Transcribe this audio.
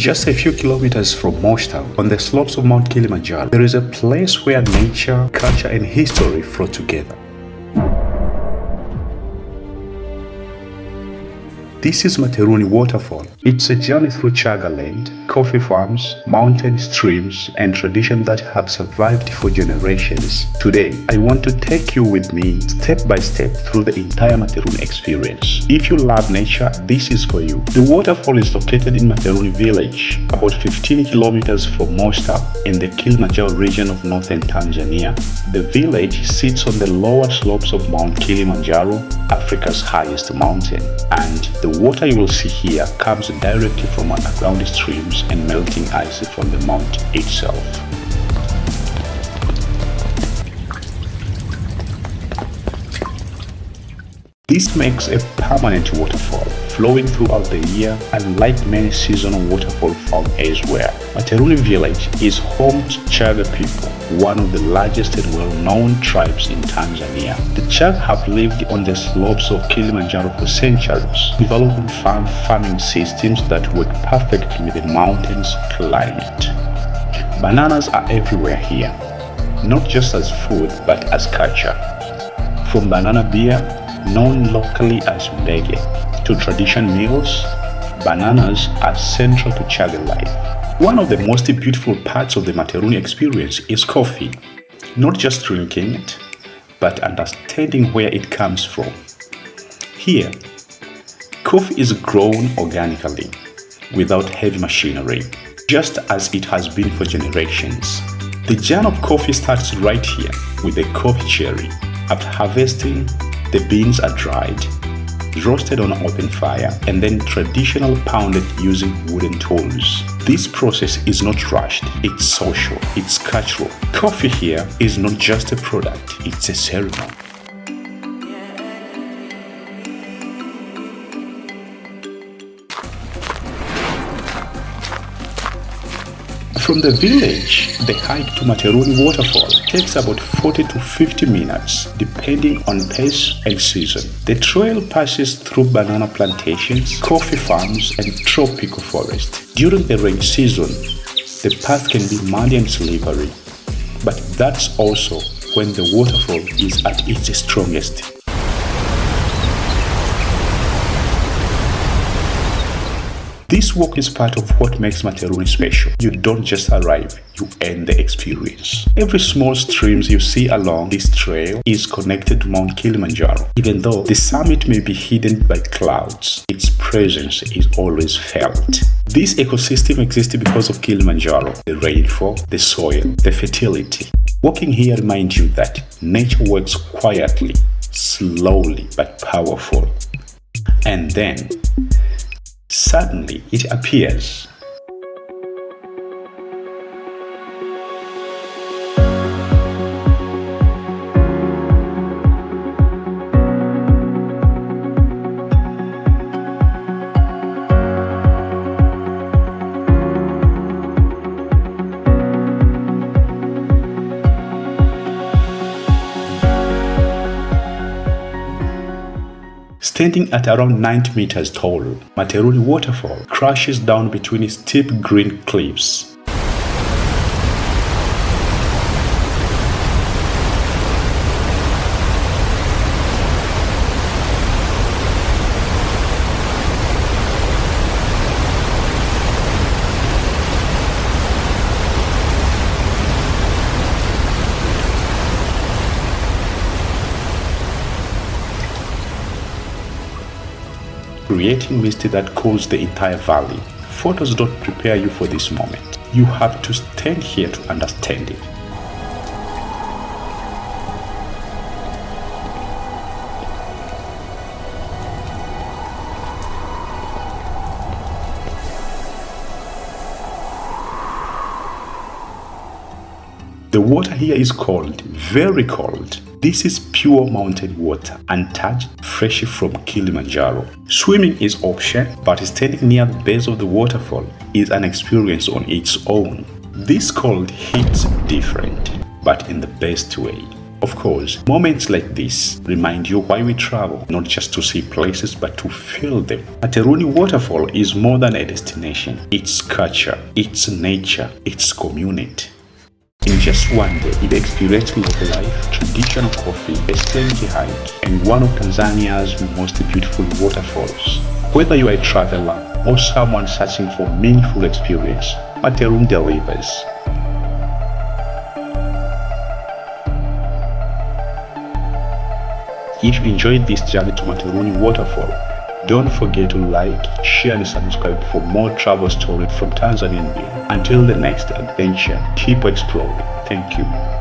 Just a few kilometers from Moshi, on the slopes of Mount Kilimanjaro, there is a place where nature, culture and history flow together. This is Materuni Waterfall. It's a journey through Chagga land, coffee farms, mountain streams, and traditions that have survived for generations. Today, I want to take you with me step by step through the entire Materuni experience. If you love nature, this is for you. The waterfall is located in Materuni Village, about 15 kilometers from Moshi in the Kilimanjaro region of northern Tanzania. The village sits on the lower slopes of Mount Kilimanjaro, Africa's highest mountain, and the water you will see here comes directly from underground streams and melting ice from the mount itself. This makes a permanent waterfall, flowing throughout the year, unlike many seasonal waterfalls found elsewhere. Materuni Village is home to Chagga people, one of the largest and well-known tribes in Tanzania. The Chagga have lived on the slopes of Kilimanjaro for centuries, developing farming systems that work perfectly with the mountain's climate. Bananas are everywhere here, not just as food but as culture. From banana beer, known locally as mbege, to tradition meals, bananas are central to Chagga life. One of the most beautiful parts of the Materuni experience is coffee. Not just drinking it, but understanding where it comes from. Here, coffee is grown organically, without heavy machinery, just as it has been for generations. The journey of coffee starts right here with the coffee cherry. After harvesting, the beans are dried, roasted on open fire, and then traditionally pounded using wooden tools. This process is not rushed, it's social, it's cultural. Coffee here is not just a product, it's a ceremony. From the village, the hike to Materuni Waterfall takes about 40 to 50 minutes, depending on pace and season. The trail passes through banana plantations, coffee farms, and tropical forest. During the rain season, the path can be muddy and slippery, but that's also when the waterfall is at its strongest. This walk is part of what makes Materuni special. You don't just arrive, you end the experience. Every small stream you see along this trail is connected to Mount Kilimanjaro. Even though the summit may be hidden by clouds, its presence is always felt. This ecosystem exists because of Kilimanjaro, the rainfall, the soil, the fertility. Walking here reminds you that nature works quietly, slowly but powerful. And then, suddenly it appears. Standing at around 90 meters tall, Materuni Waterfall crashes down between steep green cliffs. Creating mist that cools the entire valley. Photos don't prepare you for this moment. You have to stand here to understand it. The water here is cold, very cold. This is pure mountain water, untouched, fresh from Kilimanjaro. Swimming is optional, but standing near the base of the waterfall is an experience on its own. This cold hits different, but in the best way. Of course, moments like this remind you why we travel, not just to see places but to feel them. Materuni Waterfall is more than a destination. It's culture, it's nature, it's community. In just one day, you've experienced local life, traditional coffee, a scenic hike, and one of Tanzania's most beautiful waterfalls. Whether you are a traveler or someone searching for meaningful experience, Materuni delivers. If you enjoyed this journey to Materuni Waterfall, don't forget to like, share and subscribe for more travel stories from Tanzania. Until the next adventure, keep exploring. Thank you.